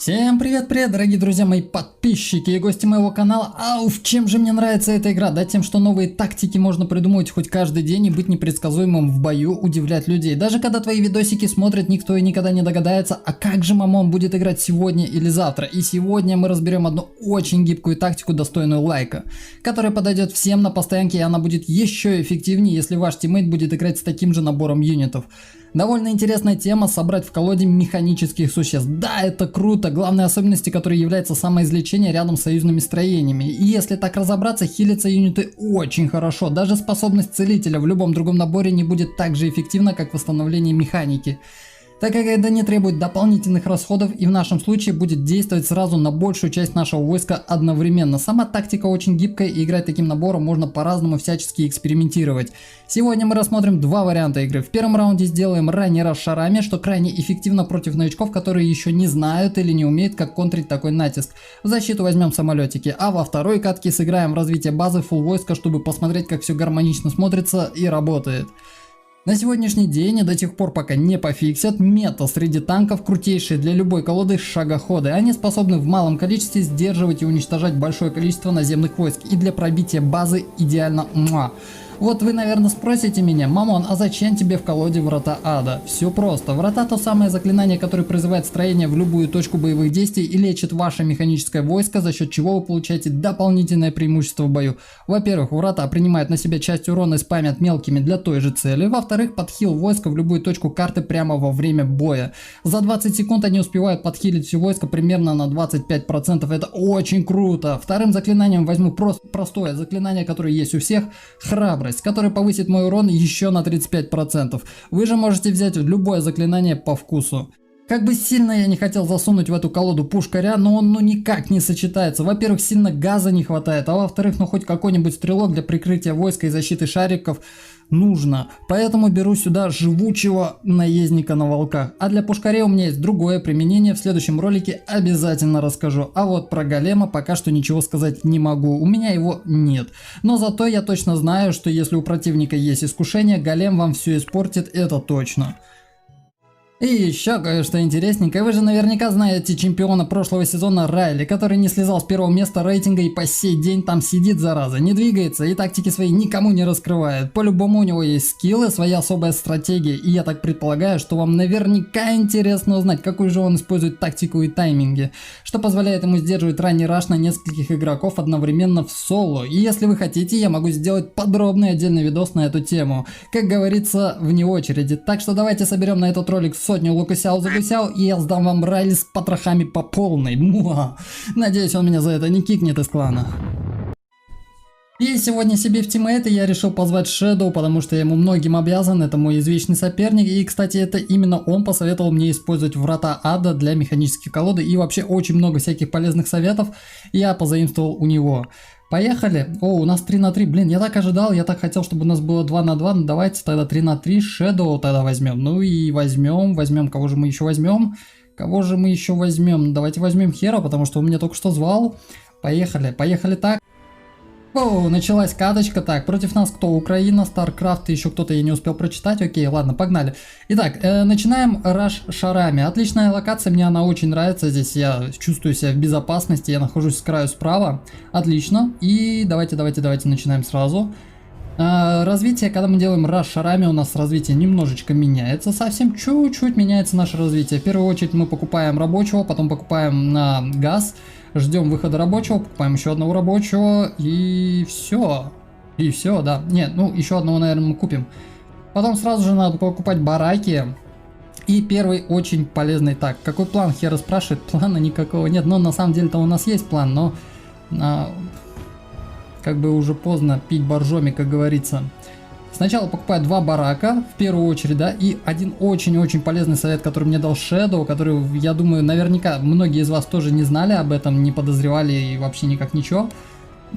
Всем привет-привет, дорогие друзья, мои подписчики и гости моего канала. Ауф, чем же мне нравится эта игра? Да тем, что новые тактики можно придумывать хоть каждый день и быть непредсказуемым в бою, удивлять людей. Даже когда твои видосики смотрит никто и никогда не догадается, а как же Мамон будет играть сегодня или завтра. И сегодня мы разберем одну очень гибкую тактику, достойную лайка, которая подойдет всем на постоянке, и она будет еще эффективнее, если ваш тиммейт будет играть с таким же набором юнитов. Довольно интересная тема — собрать в колоде механических существ. Да, это круто, главной особенностью которой является самоизлечение рядом с союзными строениями. И если так разобраться, хилятся юниты очень хорошо. Даже способность целителя в любом другом наборе не будет так же эффективна, как восстановление механики, так как это не требует дополнительных расходов и в нашем случае будет действовать сразу на большую часть нашего войска одновременно. Сама тактика очень гибкая, и играть таким набором можно по-разному всячески экспериментировать. Сегодня мы рассмотрим два варианта игры. В первом раунде сделаем ранний раш шарами, что крайне эффективно против новичков, которые еще не знают или не умеют, как контрить такой натиск. В защиту возьмем самолетики, а во второй катке сыграем в развитие базы фулл войска, чтобы посмотреть, как все гармонично смотрится и работает. На сегодняшний день и до тех пор, пока не пофиксят, мета среди танков крутейшие для любой колоды шагоходы. Они способны в малом количестве сдерживать и уничтожать большое количество наземных войск, и для пробития базы идеально муа. Вот вы, наверное, спросите меня: Мамон, а зачем тебе в колоде Врата Ада? Все просто. Врата — то самое заклинание, которое призывает строение в любую точку боевых действий и лечит ваше механическое войско, за счет чего вы получаете дополнительное преимущество в бою. Во-первых, врата принимают на себя часть урона и спамят мелкими для той же цели. Во-вторых, подхил войска в любую точку карты прямо во время боя. За 20 секунд они успевают подхилить все войско примерно на 25%. Это очень круто. Вторым заклинанием возьму простое заклинание, которое есть у всех — храбрость, который повысит мой урон еще на 35%. Вы же можете взять любое заклинание по вкусу. Как бы сильно я не хотел засунуть в эту колоду пушкаря, но он никак не сочетается. Во-первых, сильно газа не хватает, а во-вторых, хоть какой-нибудь стрелок для прикрытия войска и защиты шариков нужно. Поэтому беру сюда живучего наездника на волках. А для пушкаря у меня есть другое применение, в следующем ролике обязательно расскажу. А вот про голема пока что ничего сказать не могу, у меня его нет. Но зато я точно знаю, что если у противника есть искушение, голем вам все испортит, это точно. И еще кое-что интересненькое. Вы же наверняка знаете чемпиона прошлого сезона Райли, который не слезал с первого места рейтинга и по сей день там сидит, зараза, не двигается и тактики свои никому не раскрывает. По-любому у него есть скиллы, своя особая стратегия, и я так предполагаю, что вам наверняка интересно узнать, какую же он использует тактику и тайминги, что позволяет ему сдерживать ранний раш на нескольких игроков одновременно в соло. И если вы хотите, я могу сделать подробный отдельный видос на эту тему, как говорится, вне очереди. Так что давайте соберем на этот ролик сотню лукусяу-загусяу, и я сдам вам Райли с потрохами по полной. Муа. Надеюсь, он меня за это не кикнет из клана. И сегодня себе в тиммейты я решил позвать Shadow, потому что я ему многим обязан, это мой извечный соперник. И, кстати, это именно он посоветовал мне использовать Врата Ада для механической колоды, и вообще очень много всяких полезных советов я позаимствовал у него. Поехали. О, у нас 3 на 3. Блин, я так ожидал, я так хотел, чтобы у нас было 2 на 2. Ну, давайте тогда 3 на 3. Shadow тогда возьмем. Ну и возьмем. Кого же мы еще возьмем? Давайте возьмем Хера, потому что он меня только что звал. Поехали так. О, началась каточка. Так, против нас кто? Украина, StarCraft и еще кто-то, я не успел прочитать. Окей, ладно, погнали. Итак, начинаем раш шарами. Отличная локация, мне она очень нравится. Здесь я чувствую себя в безопасности, я нахожусь с краю справа. Отлично. И давайте начинаем сразу. Развитие, когда мы делаем раш шарами, у нас развитие немножечко меняется. Совсем чуть-чуть меняется наше развитие. В первую очередь мы покупаем рабочего, потом покупаем на газ. Ждем выхода рабочего, покупаем еще одного рабочего, и все. Да. Нет, ну еще одного, наверное, мы купим. Потом сразу же надо покупать бараки. И первый очень полезный. Так, какой план? Хера спрашивает. Плана никакого нет. Но на самом деле-то у нас есть план, но как бы уже поздно пить боржоми, как говорится. Сначала покупаю 2 барака, в первую очередь, да, и один очень-очень полезный совет, который мне дал Shadow, который, я думаю, наверняка многие из вас тоже не знали об этом, не подозревали и вообще никак ничего.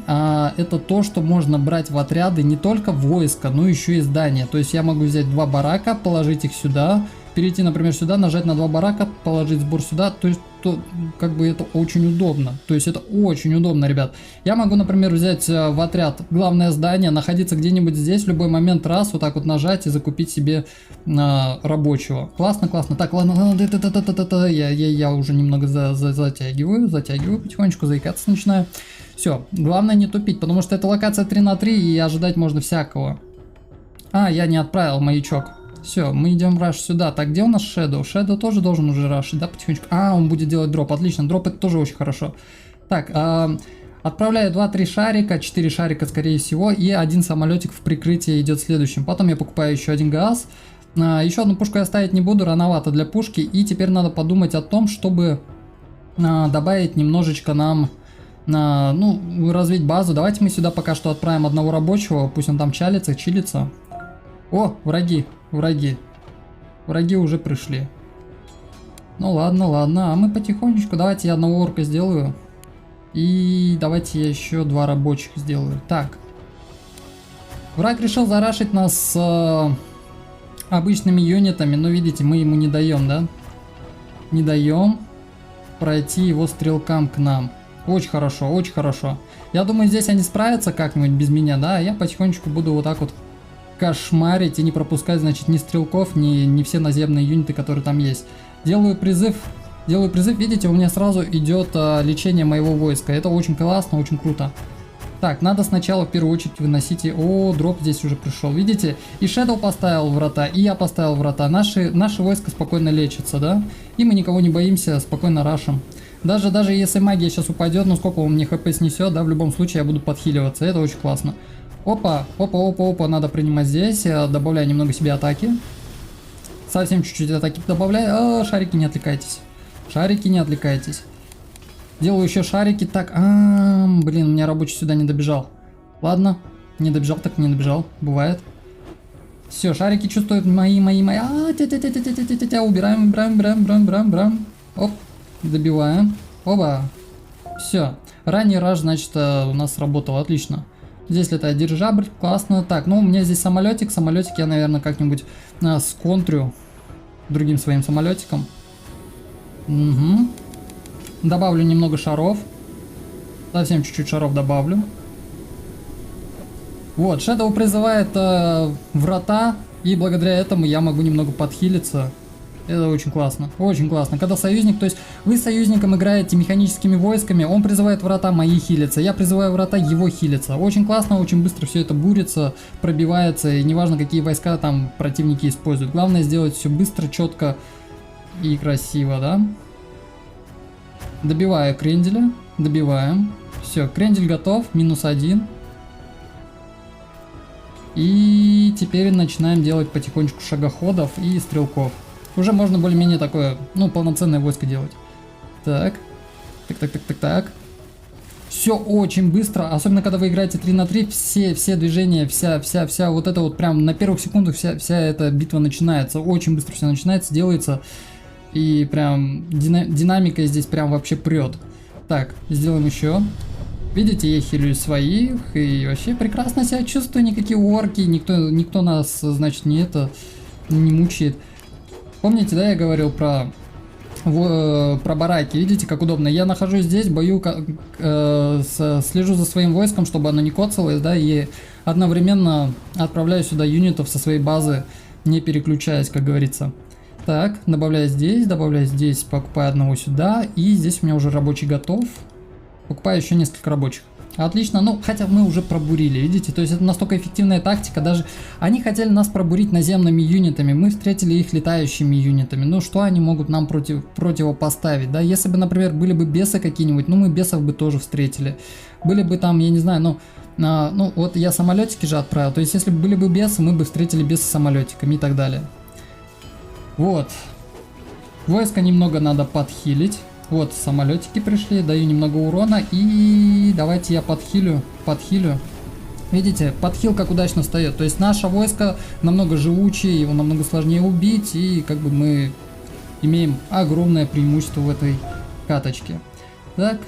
Это то, что можно брать в отряды не только войска, но еще и здания. То есть я могу взять 2 барака, положить их сюда, перейти, например, сюда, нажать на 2 барака, положить сбор сюда. То есть то как бы это очень удобно. То есть это очень удобно, ребят. Я могу, например, взять в отряд главное здание, находиться где-нибудь здесь, в любой момент раз, вот так вот нажать и закупить себе рабочего. Классно, классно. Так, ладно, я уже немного затягиваю потихонечку, заикаться начинаю. Все, главное не тупить, потому что это локация 3 на 3 и ожидать можно всякого. А, я не отправил маячок. Все, мы идем в раш сюда. Так, где у нас Shadow? Shadow тоже должен уже рашить, да, потихонечку? А, он будет делать дроп. Отлично, дроп это тоже очень хорошо. Так, отправляю 2-3 шарика, 4 шарика скорее всего, и один самолетик в прикрытии идет следующим. Потом я покупаю еще один газ. Еще одну пушку я ставить не буду, рановато для пушки. И теперь надо подумать о том, чтобы добавить немножечко нам, ну, развить базу. Давайте мы сюда пока что отправим одного рабочего, пусть он там чилится. О, враги. Враги уже пришли. Ну ладно, а мы потихонечку, давайте я одного орка сделаю. И давайте я еще 2 рабочих сделаю. Так. Враг решил зарашить нас с обычными юнитами, но видите, мы ему не даем, да? Не даем пройти его стрелкам к нам. Очень хорошо, очень хорошо. Я думаю, здесь они справятся как-нибудь без меня, да? Я потихонечку буду вот так вот кошмарить и не пропускать, значит, ни стрелков, ни все наземные юниты, которые там есть. Делаю призыв, видите, у меня сразу идет лечение моего войска. Это очень классно, очень круто. Так, надо сначала в первую очередь выносить. О, дроп здесь уже пришел, видите? И Shadow поставил врата, и я поставил врата. Наши войска спокойно лечатся, да? И мы никого не боимся, спокойно рашим. Даже если магия сейчас упадет, ну сколько он мне хп снесет, да, в любом случае я буду подхиливаться. Это очень классно. Опа, надо принимать здесь, я добавляю немного себе атаки. Совсем чуть-чуть атаки добавляю. Шарики, не отвлекайтесь. Делаю еще шарики, так, блин, у меня рабочий сюда не добежал. Ладно, не добежал, так не добежал, бывает. Все, шарики чувствуют мои. Убираем. Оп, добиваем. Оба. Все, ранний раш, значит, у нас сработал, отлично. Здесь летает дирижабль, классно. Так, ну у меня здесь самолетик я, наверное, как-нибудь сконтрю другим своим самолетиком. Угу. Добавлю немного шаров. Совсем чуть-чуть шаров добавлю. Вот, Shadow призывает врата, и благодаря этому я могу немного подхилиться. Это очень классно, очень классно. Когда союзник, то есть вы с союзником играете механическими войсками, он призывает врата, мои хилятся, я призываю врата, его хилятся. Очень классно, очень быстро все это бурится, пробивается, и неважно, какие войска там противники используют. Главное сделать все быстро, четко и красиво, да? Добиваю кренделя, добиваем. Все, крендель готов, -1. И теперь начинаем делать потихонечку шагоходов и стрелков. Уже можно более-менее такое, ну, полноценное войско делать. Так. Все очень быстро, особенно когда вы играете 3 на 3, все движения, вся вот это вот прям на первых секундах вся эта битва начинается. Очень быстро все начинается, делается. И прям динамика здесь прям вообще прет. Так, сделаем еще. Видите, я хилю своих и вообще прекрасно себя чувствую, никакие орки, никто нас, значит, не мучает. Помните, да, я говорил про бараки, видите, как удобно. Я нахожусь здесь, слежу за своим войском, чтобы оно не коцалось, да, и одновременно отправляю сюда юнитов со своей базы, не переключаясь, как говорится. Так, добавляю здесь, покупаю одного сюда, и здесь у меня уже рабочий готов. Покупаю еще несколько рабочих. Отлично, ну, хотя мы уже пробурили, видите, то есть это настолько эффективная тактика, даже они хотели нас пробурить наземными юнитами, мы встретили их летающими юнитами, ну, что они могут нам противопоставить, да, если бы, например, были бы бесы какие-нибудь, ну, мы бесов бы тоже встретили, были бы там, я не знаю, ну, вот я самолетики же отправил, то есть если бы были бы бесы, мы бы встретили бесы самолетиками и так далее. Вот, войско немного надо подхилить. Вот, самолетики пришли, даю немного урона, и давайте я подхилю. Видите, подхил как удачно встает. То есть наше войско намного живучее, его намного сложнее убить, и как бы мы имеем огромное преимущество в этой каточке. Так.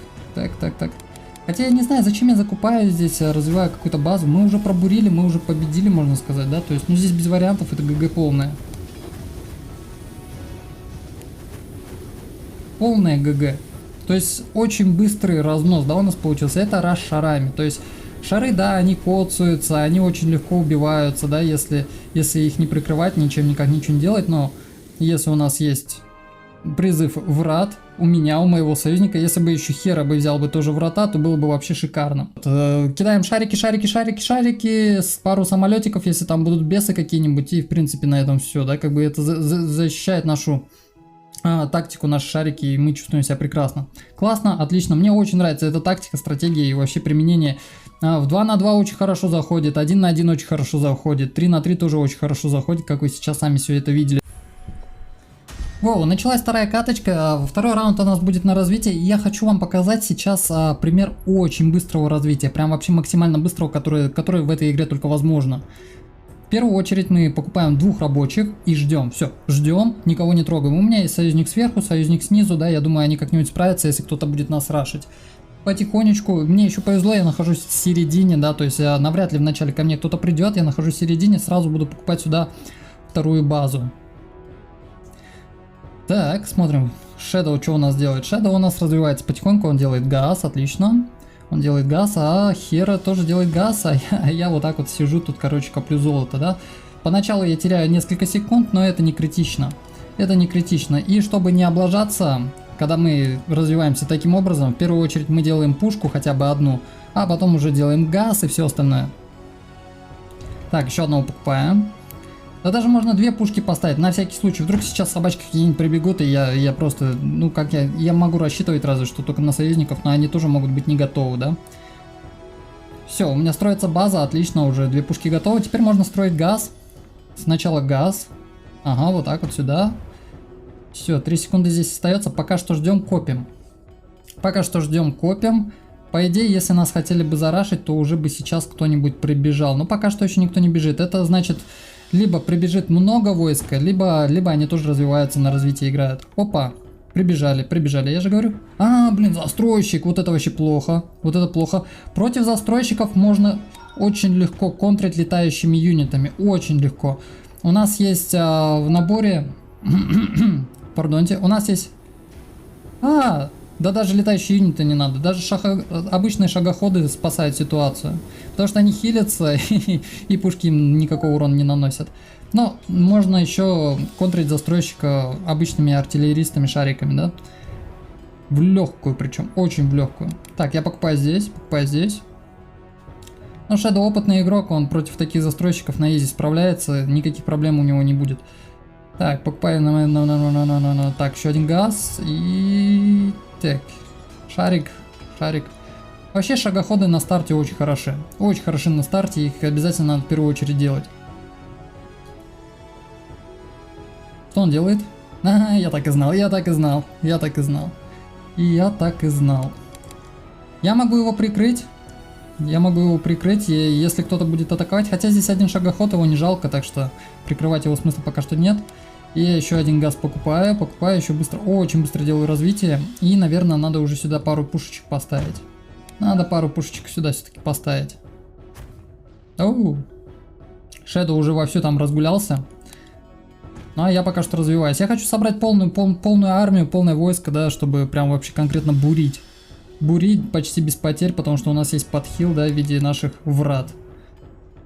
Хотя я не знаю, зачем я закупаю здесь, развиваю какую-то базу. Мы уже пробурили, мы уже победили, можно сказать, да. То есть, ну здесь без вариантов, это ГГ полное. полное ГГ. То есть очень быстрый разнос, да, у нас получился. Это раз шарами. То есть шары, да, они коцаются, они очень легко убиваются, да, если их не прикрывать, ничем никак ничего не делать. Но если у нас есть призыв врат, у меня, у моего союзника, если бы еще Хера бы взял бы тоже врата, то было бы вообще шикарно. Кидаем шарики, шарики, шарики, шарики, с пару самолетиков, если там будут бесы какие-нибудь, и в принципе на этом все, да, как бы это защищает нашу тактику, наши шарики, и мы чувствуем себя прекрасно. Классно, отлично, мне очень нравится эта тактика, стратегия и вообще применение. В 2 на 2 очень хорошо заходит, 1 на 1 очень хорошо заходит, 3 на 3 тоже очень хорошо заходит, как вы сейчас сами все это видели. Воу, началась вторая каточка, второй раунд у нас будет на развитие, и я хочу вам показать сейчас пример очень быстрого развития, прям вообще максимально быстрого, который в этой игре только возможно. В первую очередь мы покупаем 2 рабочих и ждем, все, ждем, никого не трогаем. У меня есть союзник сверху, союзник снизу, да, я думаю, они как-нибудь справятся, если кто-то будет нас рашить. Потихонечку, мне еще повезло, я нахожусь в середине, да, то есть навряд ли вначале ко мне кто-то придет, я нахожусь в середине, сразу буду покупать сюда вторую базу. Так, смотрим, Shadow что у нас делает. Shadow у нас развивается потихоньку, он делает газ, отлично. Он делает газ, а Хера тоже делает газ, а я вот так вот сижу тут, короче, коплю золото, да. Поначалу я теряю несколько секунд, но это не критично. Это не критично. И чтобы не облажаться, когда мы развиваемся таким образом, в первую очередь мы делаем пушку, хотя бы одну, а потом уже делаем газ и все остальное. Так, еще одного покупаем. Да даже можно 2 пушки поставить, на всякий случай. Вдруг сейчас собачки какие-нибудь прибегут, и я просто, ну как я могу рассчитывать разве что только на союзников, но они тоже могут быть не готовы, да. Все, у меня строится база, отлично, уже 2 пушки готовы. Теперь можно строить газ. Сначала газ. Ага, вот так вот сюда. Все, 3 секунды здесь остается, пока что ждем, копим. Пока что ждем, копим. По идее, если нас хотели бы зарашить, то уже бы сейчас кто-нибудь прибежал. Но пока что еще никто не бежит. Это значит... Либо прибежит много войска, либо они тоже развиваются, на развитие играют. Опа, прибежали, я же говорю. Блин, застройщик, вот это вообще плохо, вот это плохо. Против застройщиков можно очень легко контрить летающими юнитами, очень легко. У нас есть в наборе, пардонте, у нас есть... Да даже летающие юниты не надо, даже обычные шагоходы спасают ситуацию. Потому что они хилятся и пушки им никакого урона не наносят. Но можно еще контрить застройщика обычными артиллеристами, шариками, да? В легкую причем, очень в легкую. Так, я покупаю здесь. Но Shadow опытный игрок, он против таких застройщиков на изи справляется, никаких проблем у него не будет. Так, покупаю так, еще один газ и... Так, шарик. Вообще шагоходы на старте очень хороши. Очень хороши на старте, их обязательно надо в первую очередь делать. Что он делает? Я так и знал. Я могу его прикрыть. И если кто-то будет атаковать. Хотя здесь один шагоход, его не жалко, так что прикрывать его смысла пока что нет. И я еще один газ покупаю еще быстро, очень быстро делаю развитие. И, наверное, надо уже сюда пару пушечек поставить. Надо пару пушечек сюда все-таки поставить. Shadow уже вовсю там разгулялся. Ну, а я пока что развиваюсь. Я хочу собрать полную армию, полное войско, да, чтобы прям вообще конкретно бурить. Бурить почти без потерь, потому что у нас есть подхил, да, в виде наших врат.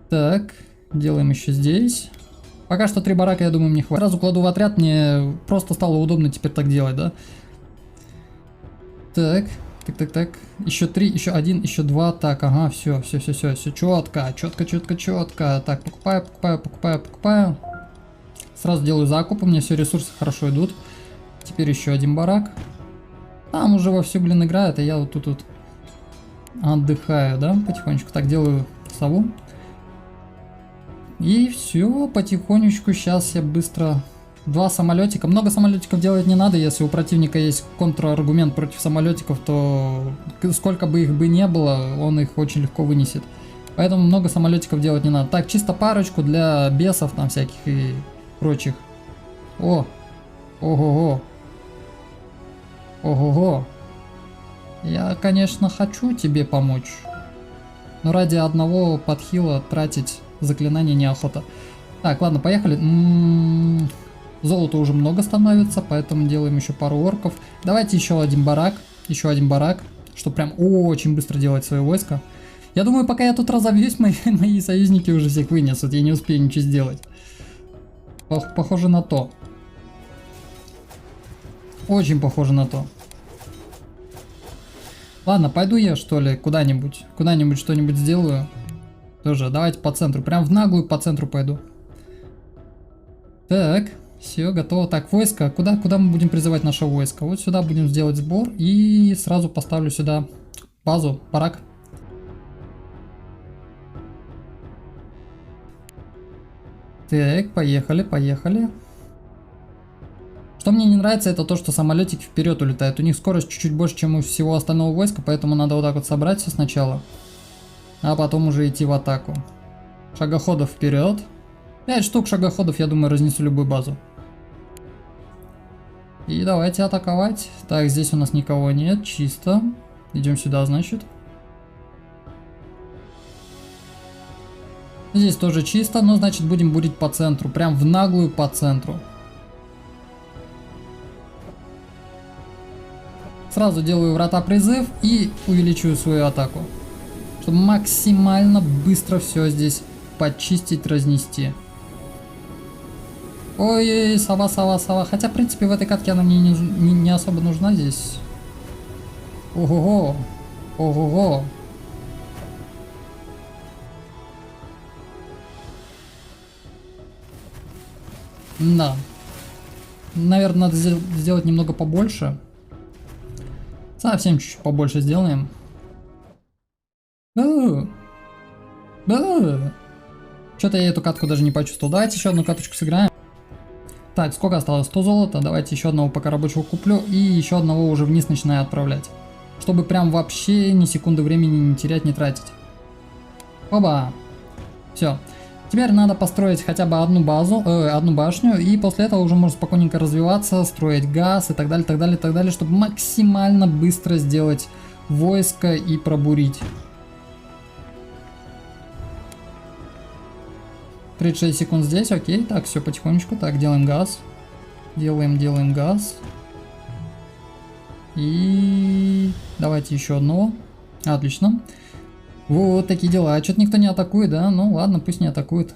Так, делаем еще здесь. Пока что 3 барака, я думаю, мне хватит. Сразу кладу в отряд, мне просто стало удобно теперь так делать, да. Так. Еще 3, еще 1, еще 2. Так, ага, все. Четко. Так, покупаю. Сразу делаю закуп, у меня все ресурсы хорошо идут. Теперь еще один барак. Там уже вовсю, блин, играет, а я вот тут отдыхаю, да, потихонечку. Так, делаю сову. И все, потихонечку, сейчас я быстро... 2 самолетика. Много самолетиков делать не надо, если у противника есть контраргумент против самолетиков, то сколько бы их бы не было, он их очень легко вынесет. Поэтому много самолетиков делать не надо. Так, чисто парочку для бесов там всяких и прочих. Ого-го. Я, конечно, хочу тебе помочь, но ради одного подхила тратить заклинание неохота. Так, ладно, поехали. Золота уже много становится, поэтому делаем еще пару орков. Давайте еще один барак, чтобы прям очень быстро делать свое войско. Я думаю, пока я тут разобьюсь, мои союзники уже всех вынесут, я не успею ничего сделать. Похоже на то. Очень похоже на то. Ладно, пойду я, что ли, куда-нибудь что-нибудь сделаю. Тоже, давайте по центру, прям в наглую по центру пойду. Так, все, готово. Так, войско, куда мы будем призывать наше войско? Вот сюда будем сделать сбор и сразу поставлю сюда базу, барак. Так, поехали. Что мне не нравится, это то, что самолетики вперед улетают. У них скорость чуть-чуть больше, чем у всего остального войска, поэтому надо вот так вот собрать все сначала, а потом уже идти в атаку. Шагоходов вперед. 5 штук шагоходов, я думаю, разнесу любую базу. И давайте атаковать. Так, здесь у нас никого нет, чисто. Идем сюда, значит. Здесь тоже чисто, но значит будем бурить по центру. Прям в наглую по центру. Сразу делаю врата призыв и увеличиваю свою атаку. Чтобы максимально быстро все здесь почистить, разнести. Ой, сова. Хотя, в принципе, в этой катке она мне не особо нужна здесь. Ого-го. Да. Наверное, надо сделать немного побольше. Совсем чуть-чуть побольше сделаем. Да. Что-то я эту катку даже не почувствовал. Давайте еще одну каточку сыграем. Так, сколько осталось? 100 золота. Давайте еще одного пока рабочего куплю. И еще одного уже вниз начинаю отправлять. Чтобы прям вообще ни секунды времени не терять, не тратить. Оба. Все. Теперь надо построить хотя бы одну башню, и после этого уже можно спокойненько развиваться, строить газ и так далее, чтобы максимально быстро сделать войско и пробурить. 36 секунд здесь, окей, так, все потихонечку, так, делаем газ, делаем газ, и давайте еще одного, отлично. Вот такие дела. Что-то никто не атакует, да? Ну ладно, пусть не атакует.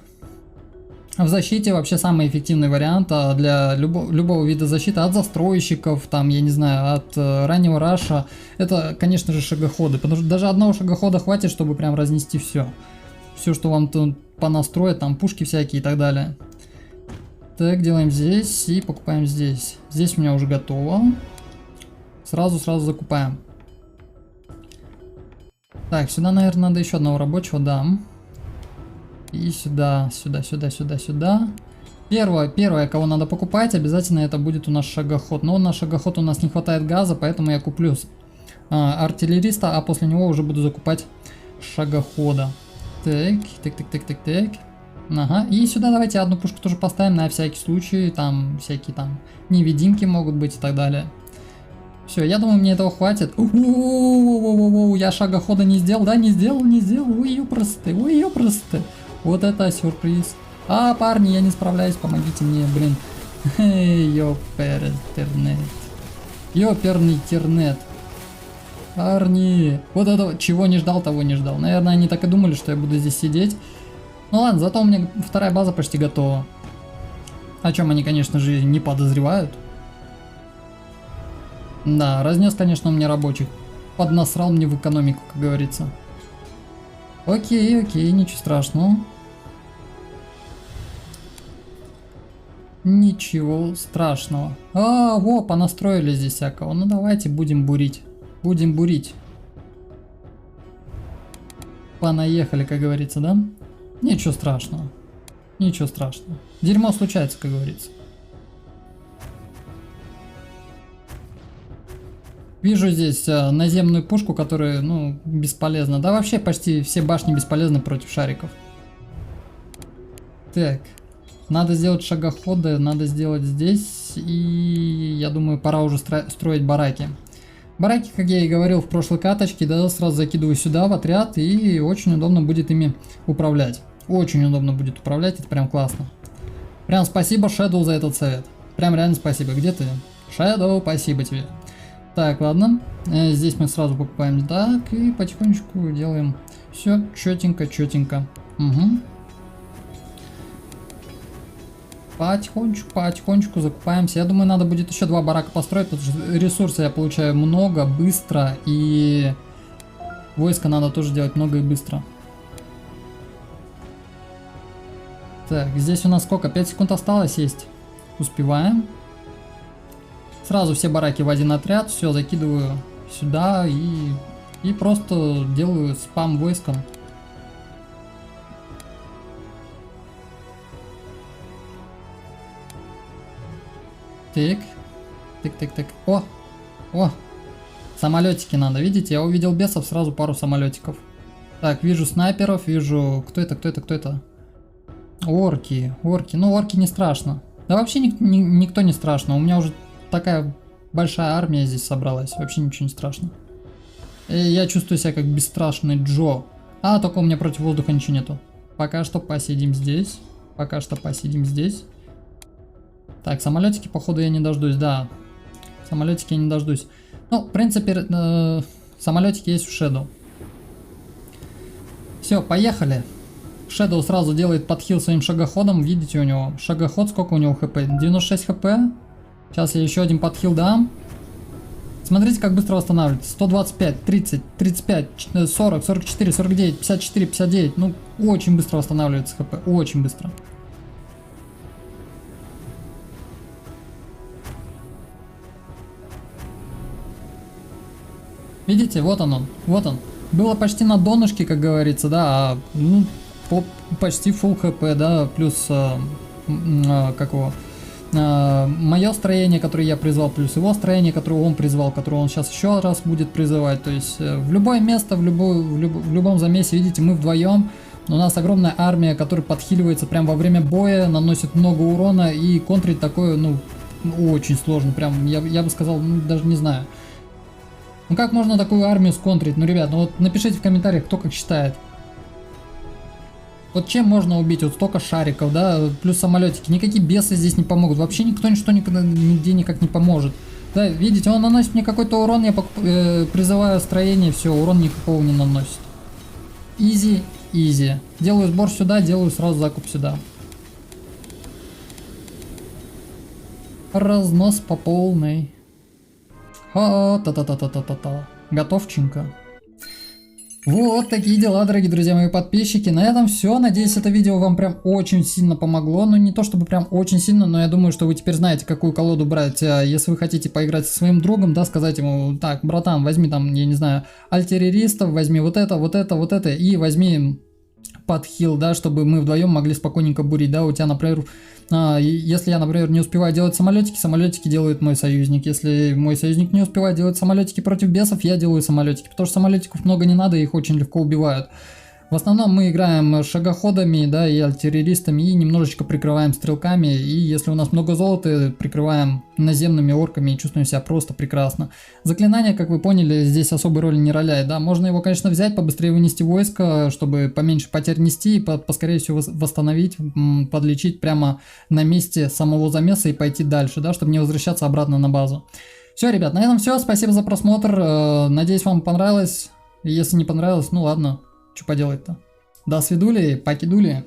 В защите вообще самый эффективный вариант для любого вида защиты, от застройщиков, там, я не знаю, от раннего раша, это, конечно же, шагоходы. Потому что даже одного шагохода хватит, чтобы прям разнести все. Все, что вам тут понастроят, там пушки всякие и так далее. Так, делаем здесь и покупаем здесь. Здесь у меня уже готово. Сразу закупаем. Так, сюда, наверное, надо еще одного рабочего, да. И сюда. Первое, кого надо покупать, обязательно это будет у нас шагоход. Но на шагоход у нас не хватает газа, поэтому я куплю артиллериста, а после него уже буду закупать шагохода. Так. Ага, и сюда давайте одну пушку тоже поставим на всякий случай. Там всякие там невидимки могут быть и так далее. Все, я думаю, мне этого хватит. Я шагохода не сделал, да? Не сделал. Ой, ёпросты. Вот это сюрприз. Парни, я не справляюсь, помогите мне, блин. Ёперный тернет. Парни. Вот это, чего не ждал, того не ждал. Наверное, они так и думали, что я буду здесь сидеть. Ну ладно, зато у меня вторая база почти готова. О чем они, конечно же, не подозревают. Да, разнес, конечно, у меня рабочих. Поднасрал мне в экономику, как говорится. Окей, ничего страшного. Ничего страшного. Во, понастроили здесь всякого. Ну давайте будем бурить. Понаехали, как говорится, да? Ничего страшного. Дерьмо случается, как говорится. Вижу здесь наземную пушку, которая, ну, бесполезна. Да вообще почти все башни бесполезны против шариков. Так. Надо сделать шагоходы, надо сделать здесь. И я думаю, пора уже строить бараки. Бараки, как я и говорил в прошлой каточке, да, сразу закидываю сюда в отряд. И очень удобно будет ими управлять. Это прям классно. Прям спасибо Shadow за этот совет. Прям реально спасибо. Где ты? Shadow, спасибо тебе. Так, ладно. Здесь мы сразу покупаем так и потихонечку делаем все четенько, четенько. Угу. Потихонечку закупаемся. Я думаю, надо будет еще 2 барака построить, потому что ресурсы я получаю много, быстро, и войска надо тоже делать много и быстро. Так, здесь у нас сколько? 5 секунд осталось есть. Успеваем. Сразу все бараки в один отряд, все закидываю сюда и просто делаю спам войском. Так. О, самолетики надо, видите? Я увидел бесов, сразу пару самолетиков. Так, вижу снайперов, вижу... Кто это? Орки. Ну, орки не страшно. Да вообще никто не страшно. У меня уже такая большая армия здесь собралась. Вообще ничего не страшно. И я чувствую себя как бесстрашный Джо. А, только у меня против воздуха ничего нету. Пока что посидим здесь. Так, самолетики, походу, я не дождусь, да. Самолетики я не дождусь. Ну, в принципе, самолетики есть в Shadow. Все, поехали. Shadow сразу делает подхил своим шагоходом. Видите, у него шагоход, сколько у него хп? 96 хп. Сейчас я еще один подхил дам. Смотрите, как быстро восстанавливается. 125, 30, 35, 40, 44, 49, 54, 59. Ну, очень быстро восстанавливается хп. Очень быстро. Видите, вот он. Было почти на донышке, как говорится, да, а, ну, почти full хп, да, плюс, мое строение, которое я призвал, плюс его строение, которое он призвал, которое он сейчас еще раз будет призывать. То есть в любое место, в любом замесе, видите, мы вдвоем. У нас огромная армия, которая подхиливается прямо во время боя, наносит много урона, и контрить такое, ну, очень сложно. Прям, я бы сказал, ну, даже не знаю. Ну как можно такую армию сконтрить? Ну, ребят, ну вот напишите в комментариях, кто как считает. Вот чем можно убить? Вот столько шариков, да, плюс самолетики. Никакие бесы здесь не помогут. Вообще никто ничто никогда, нигде никак не поможет. Да, видите, он наносит мне какой-то урон, я призываю строение, все, урон никакого не наносит. Изи. Делаю сбор сюда, делаю сразу закуп сюда. Разнос по полной. Та-та-та-та-та-та-та. Готовченько. Вот такие дела, дорогие друзья, мои подписчики. На этом все. Надеюсь, это видео вам прям очень сильно помогло. Ну, не то чтобы прям очень сильно, но я думаю, что вы теперь знаете, какую колоду брать. Если вы хотите поиграть со своим другом, да, сказать ему: так, братан, возьми там, я не знаю, альтереристов, возьми вот это, и возьми подхил, да, чтобы мы вдвоем могли спокойненько бурить, да. У тебя, например, если я, например, не успеваю делать самолетики делает мой союзник. Если мой союзник не успевает делать самолетики против бесов, я делаю самолетики, потому что самолетиков много не надо, их очень легко убивают. В основном мы играем шагоходами, да, и артиллеристами, и немножечко прикрываем стрелками, и если у нас много золота, прикрываем наземными орками и чувствуем себя просто прекрасно. Заклинание, как вы поняли, здесь особой роли не роляет, да, можно его, конечно, взять, побыстрее вынести войско, чтобы поменьше потерь нести, и поскорее всего восстановить, подлечить прямо на месте самого замеса и пойти дальше, да, чтобы не возвращаться обратно на базу. Все, ребят, на этом все, спасибо за просмотр, надеюсь, вам понравилось, если не понравилось, ну ладно. Что поделать-то? До свидули, покидули.